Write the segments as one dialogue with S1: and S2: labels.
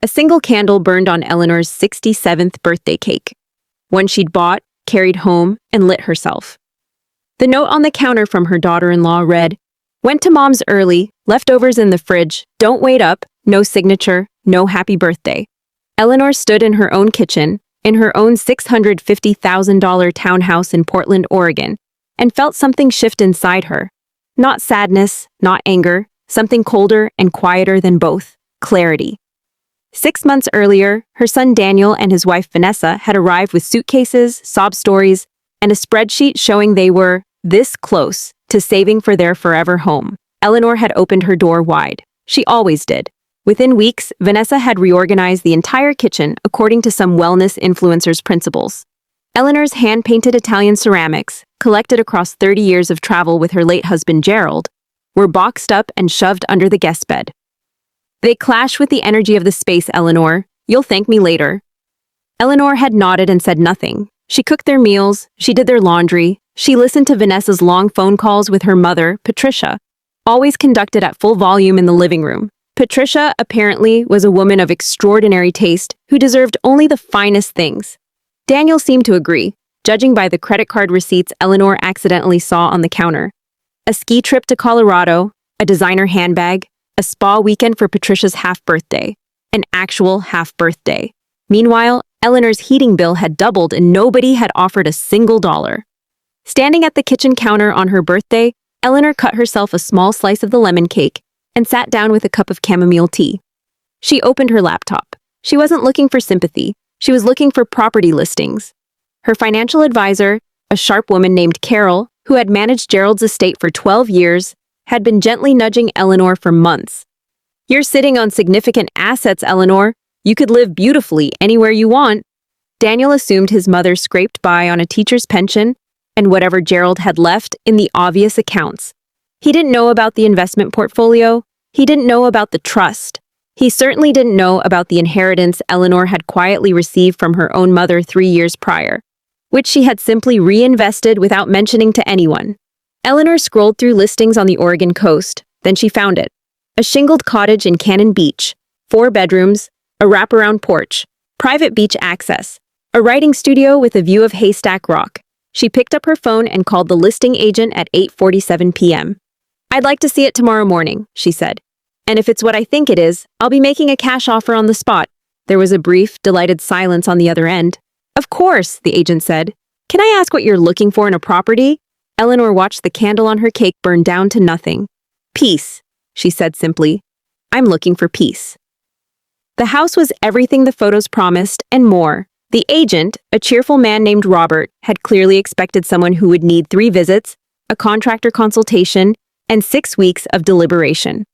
S1: A single candle burned on Eleanor's 67th birthday cake, one she'd bought, carried home, and lit herself. The note on the counter from her daughter-in-law read, "Went to mom's early, leftovers in the fridge, don't wait up, no signature, no happy birthday." Eleanor stood in her own kitchen, in her own $650,000 townhouse in Portland, Oregon, and felt something shift inside her. Not sadness, not anger, something colder and quieter than both, clarity. 6 months earlier, her son Daniel and his wife Vanessa had arrived with suitcases, sob stories, and a spreadsheet showing they were this close to saving for their forever home. Eleanor had opened her door wide. She always did. Within weeks, Vanessa had reorganized the entire kitchen according to some wellness influencer's principles. Eleanor's hand-painted Italian ceramics, collected across 30 years of travel with her late husband Gerald, were boxed up and shoved under the guest bed. "They clash with the energy of the space, Eleanor. You'll thank me later." Eleanor had nodded and said nothing. She cooked their meals, she did their laundry, she listened to Vanessa's long phone calls with her mother, Patricia, always conducted at full volume in the living room. Patricia, apparently, was a woman of extraordinary taste who deserved only the finest things. Daniel seemed to agree, judging by the credit card receipts Eleanor accidentally saw on the counter. A ski trip to Colorado, a designer handbag, a spa weekend for Patricia's half-birthday, an actual half-birthday. Meanwhile, Eleanor's heating bill had doubled and nobody had offered a single dollar. Standing at the kitchen counter on her birthday, Eleanor cut herself a small slice of the lemon cake and sat down with a cup of chamomile tea. She opened her laptop. She wasn't looking for sympathy. She was looking for property listings. Her financial advisor, a sharp woman named Carol, who had managed Gerald's estate for 12 years, had been gently nudging Eleanor for months. "You're sitting on significant assets, Eleanor. You could live beautifully anywhere you want." Daniel assumed his mother scraped by on a teacher's pension and whatever Gerald had left in the obvious accounts. He didn't know about the investment portfolio. He didn't know about the trust. He certainly didn't know about the inheritance Eleanor had quietly received from her own mother 3 years prior, which she had simply reinvested without mentioning to anyone. Eleanor scrolled through listings on the Oregon coast, then she found it. A shingled cottage in Cannon Beach, 4 bedrooms, a wraparound porch, private beach access, a writing studio with a view of Haystack Rock. She picked up her phone and called the listing agent at 8:47 p.m. "I'd like to see it tomorrow morning," she said. "And if it's what I think it is, I'll be making a cash offer on the spot." There was a brief, delighted silence on the other end. "Of course," the agent said. "Can I ask what you're looking for in a property?" Eleanor watched the candle on her cake burn down to nothing. "Peace," she said simply. "I'm looking for peace." The house was everything the photos promised and more. The agent, a cheerful man named Robert, had clearly expected someone who would need 3 visits, a contractor consultation, and 6 weeks of deliberation.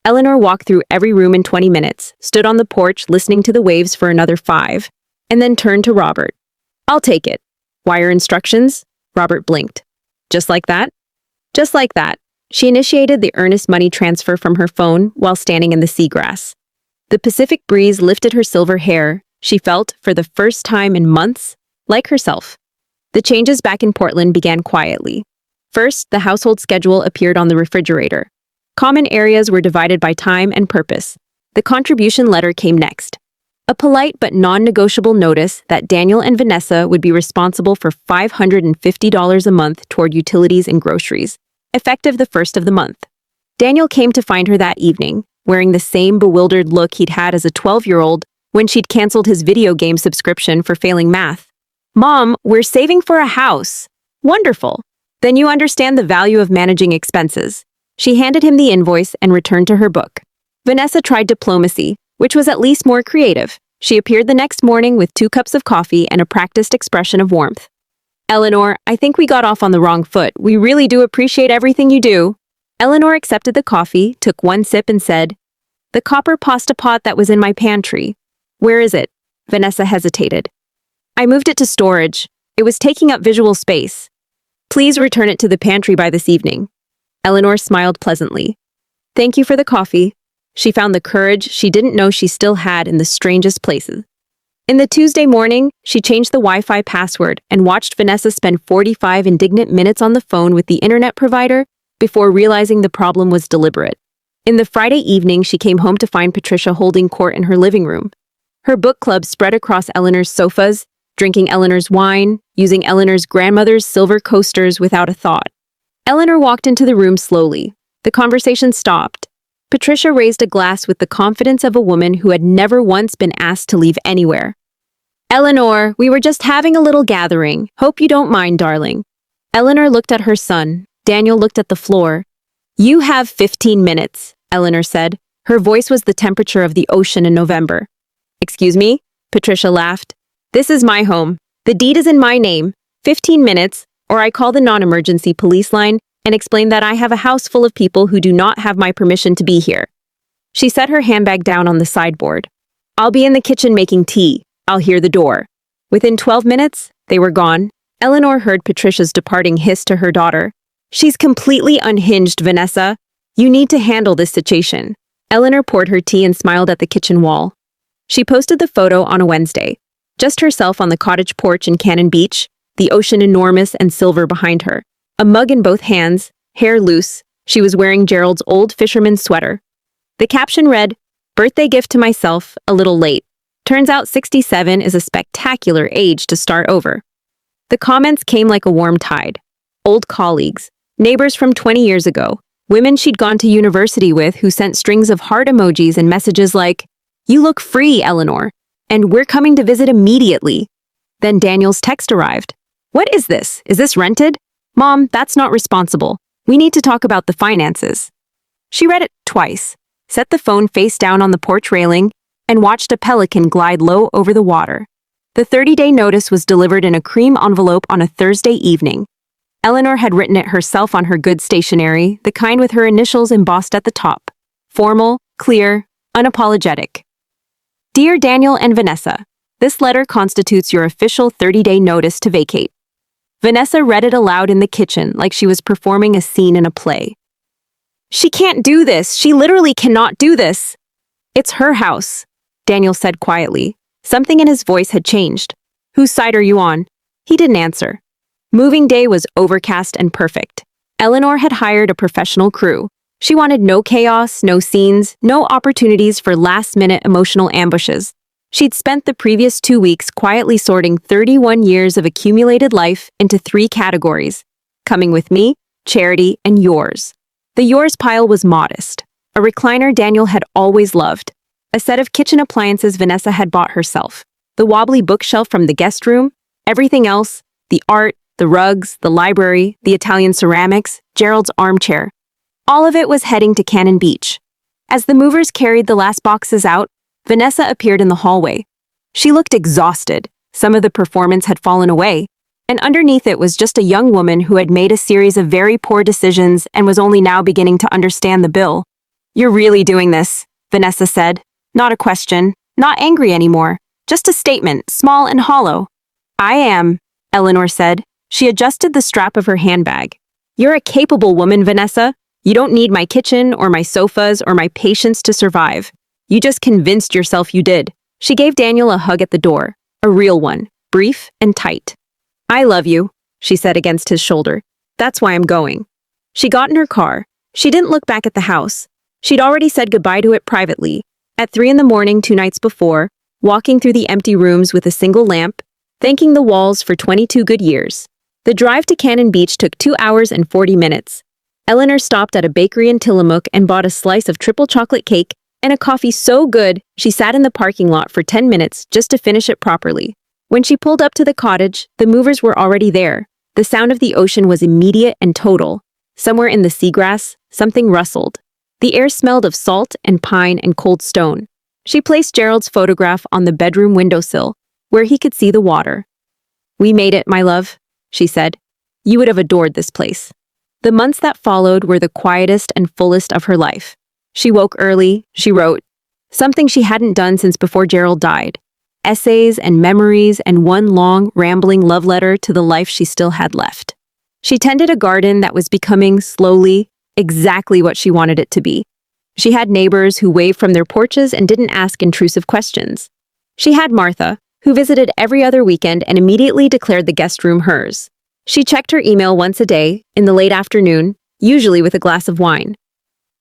S1: Eleanor walked through every room in 20 minutes, stood on the porch listening to the waves for another 5, and then turned to Robert. "I'll take it. Wire instructions?" Robert blinked. "Just like that?" "Just like that." She initiated the earnest money transfer from her phone while standing in the seagrass. The Pacific breeze lifted her silver hair. She felt, for the first time in months, like herself. The changes back in Portland began quietly. First, the household schedule appeared on the refrigerator. Common areas were divided by time and purpose. The contribution letter came next. A polite but non-negotiable notice that Daniel and Vanessa would be responsible for $550 a month toward utilities and groceries, effective the 1st of the month. Daniel came to find her that evening, wearing the same bewildered look he'd had as a 12-year-old when she'd canceled his video game subscription for failing math. "Mom, we're saving for a house." "Wonderful. Then you understand the value of managing expenses." She handed him the invoice and returned to her book. Vanessa tried diplomacy, which was at least more creative. She appeared the next morning with 2 cups of coffee and a practiced expression of warmth. "Eleanor, I think we got off on the wrong foot. We really do appreciate everything you do." Eleanor accepted the coffee, took 1 sip and said, "The copper pasta pot that was in my pantry. Where is it?" Vanessa hesitated. "I moved it to storage. It was taking up visual space. Please return it to the pantry by this evening." Eleanor smiled pleasantly. "Thank you for the coffee." She found the courage she didn't know she still had in the strangest places. In the Tuesday morning, she changed the Wi-Fi password and watched Vanessa spend 45 indignant minutes on the phone with the internet provider before realizing the problem was deliberate. In the Friday evening, she came home to find Patricia holding court in her living room. Her book club spread across Eleanor's sofas, drinking Eleanor's wine, using Eleanor's grandmother's silver coasters without a thought. Eleanor walked into the room slowly. The conversation stopped. Patricia raised a glass with the confidence of a woman who had never once been asked to leave anywhere. "Eleanor, we were just having a little gathering. Hope you don't mind, darling." Eleanor looked at her son. Daniel looked at the floor. "You have 15 minutes, Eleanor said. Her voice was the temperature of the ocean in November. "Excuse me?" Patricia laughed. "This is my home. The deed is in my name. 15 minutes, or I call the non-emergency police line and explain that I have a house full of people who do not have my permission to be here." She set her handbag down on the sideboard. "I'll be in the kitchen making tea. I'll hear the door." Within 12 minutes, they were gone. Eleanor heard Patricia's departing hiss to her daughter. "She's completely unhinged, Vanessa. You need to handle this situation." Eleanor poured her tea and smiled at the kitchen wall. She posted the photo on a Wednesday. Just herself on the cottage porch in Cannon Beach, the ocean enormous and silver behind her. A mug in both hands, hair loose. She was wearing Gerald's old fisherman's sweater. The caption read, "Birthday gift to myself, a little late. Turns out 67 is a spectacular age to start over." The comments came like a warm tide. Old colleagues, neighbors from 20 years ago, women she'd gone to university with who sent strings of heart emojis and messages like, "You look free, Eleanor, and we're coming to visit immediately." Then Daniel's text arrived. "What is this? Is this rented? Mom, that's not responsible. We need to talk about the finances." She read it twice, set the phone face down on the porch railing, and watched a pelican glide low over the water. The 30-day notice was delivered in a cream envelope on a Thursday evening. Eleanor had written it herself on her good stationery, the kind with her initials embossed at the top. Formal, clear, unapologetic. "Dear Daniel and Vanessa, this letter constitutes your official 30-day notice to vacate." Vanessa read it aloud in the kitchen like she was performing a scene in a play. "She can't do this. She literally cannot do this." "It's her house," Daniel said quietly. Something in his voice had changed. "Whose side are you on?" He didn't answer. Moving day was overcast and perfect. Eleanor had hired a professional crew. She wanted no chaos, no scenes, no opportunities for last-minute emotional ambushes. She'd spent the previous 2 weeks quietly sorting 31 years of accumulated life into 3 categories: coming with me, charity, and yours. The yours pile was modest. A recliner Daniel had always loved. A set of kitchen appliances Vanessa had bought herself. The wobbly bookshelf from the guest room. Everything else, the art, the rugs, the library, the Italian ceramics, Gerald's armchair. All of it was heading to Cannon Beach. As the movers carried the last boxes out, Vanessa appeared in the hallway. She looked exhausted. Some of the performance had fallen away, and underneath it was just a young woman who had made a series of very poor decisions and was only now beginning to understand the bill. "You're really doing this," Vanessa said. Not a question, not angry anymore, just a statement, small and hollow. "I am," Eleanor said. She adjusted the strap of her handbag. "You're a capable woman, Vanessa. You don't need my kitchen or my sofas or my patience to survive. You just convinced yourself you did." She gave Daniel a hug at the door, a real one, brief and tight. "I love you," she said against his shoulder. "That's why I'm going." She got in her car. She didn't look back at the house. She'd already said goodbye to it privately. At 3 in the morning 2 nights before, walking through the empty rooms with a single lamp, thanking the walls for 22 good years. The drive to Cannon Beach took 2 hours and 40 minutes. Eleanor stopped at a bakery in Tillamook and bought a slice of triple chocolate cake and a coffee so good she sat in the parking lot for 10 minutes just to finish it properly. When she pulled up to the cottage, the movers were already there. The sound of the ocean was immediate and total. Somewhere in the seagrass, something rustled. The air smelled of salt and pine and cold stone. She placed Gerald's photograph on the bedroom windowsill, where he could see the water. "We made it, my love," she said. "You would have adored this place." The months that followed were the quietest and fullest of her life. She woke early, she wrote, something she hadn't done since before Gerald died. Essays and memories and one long, rambling love letter to the life she still had left. She tended a garden that was becoming, slowly, exactly what she wanted it to be. She had neighbors who waved from their porches and didn't ask intrusive questions. She had Martha, who visited every other weekend and immediately declared the guest room hers. She checked her email once a day, in the late afternoon, usually with a glass of wine.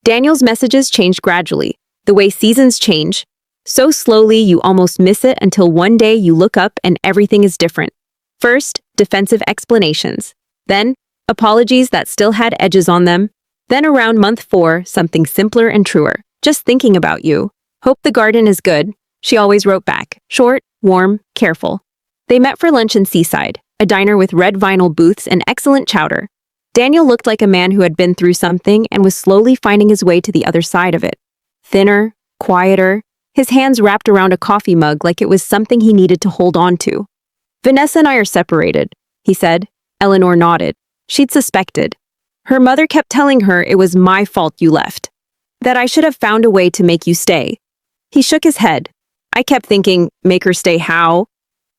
S1: Daniel's messages changed gradually, the way seasons change. So slowly you almost miss it until one day you look up and everything is different. First, defensive explanations. Then, apologies that still had edges on them. Then around month 4, something simpler and truer. Just thinking about you. Hope the garden is good. She always wrote back. Short, warm, careful. They met for lunch in Seaside, a diner with red vinyl booths and excellent chowder. Daniel looked like a man who had been through something and was slowly finding his way to the other side of it. Thinner, quieter, his hands wrapped around a coffee mug like it was something he needed to hold on to. Vanessa and I are separated, he said. Eleanor nodded. She'd suspected. Her mother kept telling her it was my fault you left. That I should have found a way to make you stay. He shook his head. I kept thinking, make her stay how?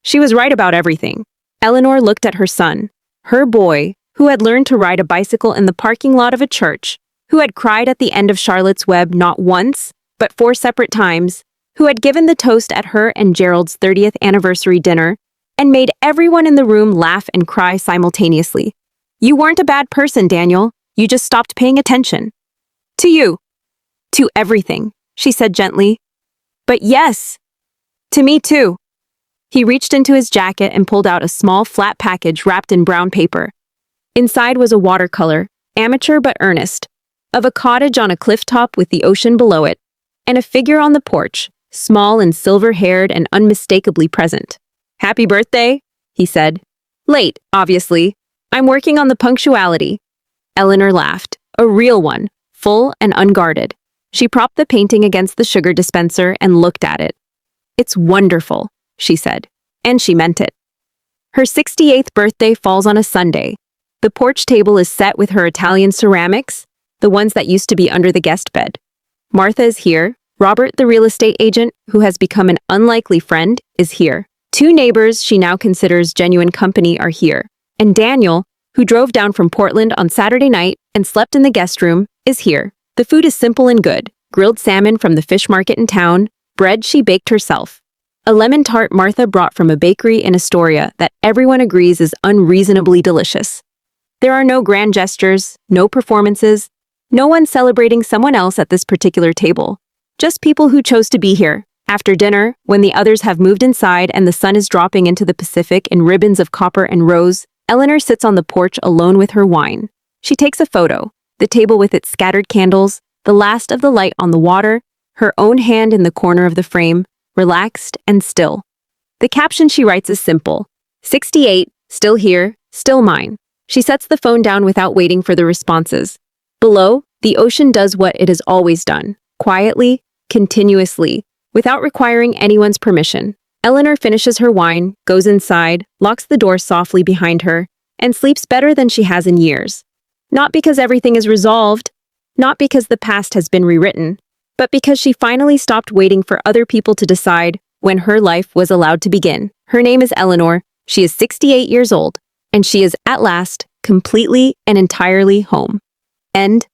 S1: She was right about everything. Eleanor looked at her son, her boy, who had learned to ride a bicycle in the parking lot of a church, who had cried at the end of Charlotte's Web not once, but 4 separate times, who had given the toast at her and Gerald's 30th anniversary dinner, and made everyone in the room laugh and cry simultaneously. You weren't a bad person, Daniel. You just stopped paying attention. To you. To everything, she said gently. But yes. To me too. He reached into his jacket and pulled out a small flat package wrapped in brown paper. Inside was a watercolor, amateur but earnest, of a cottage on a cliff top with the ocean below it, and a figure on the porch, small and silver-haired and unmistakably present. Happy birthday, he said. Late, obviously. I'm working on the punctuality. Eleanor laughed, a real one, full and unguarded. She propped the painting against the sugar dispenser and looked at it. It's wonderful, she said, and she meant it. Her 68th birthday falls on a Sunday. The porch table is set with her Italian ceramics, the ones that used to be under the guest bed. Martha is here. Robert, the real estate agent, who has become an unlikely friend, is here. 2 neighbors she now considers genuine company are here. And Daniel, who drove down from Portland on Saturday night and slept in the guest room, is here. The food is simple and good. Grilled salmon from the fish market in town, bread she baked herself. A lemon tart Martha brought from a bakery in Astoria that everyone agrees is unreasonably delicious. There are no grand gestures, no performances, no one celebrating someone else at this particular table. Just people who chose to be here. After dinner, when the others have moved inside and the sun is dropping into the Pacific in ribbons of copper and rose, Eleanor sits on the porch alone with her wine. She takes a photo, the table with its scattered candles, the last of the light on the water, her own hand in the corner of the frame, relaxed and still. The caption she writes is simple. 68, still here, still mine. She sets the phone down without waiting for the responses. Below, the ocean does what it has always done, quietly, continuously, without requiring anyone's permission. Eleanor finishes her wine, goes inside, locks the door softly behind her, and sleeps better than she has in years. Not because everything is resolved, not because the past has been rewritten, but because she finally stopped waiting for other people to decide when her life was allowed to begin. Her name is Eleanor, she is 68 years old, and she is, at last, completely and entirely home. End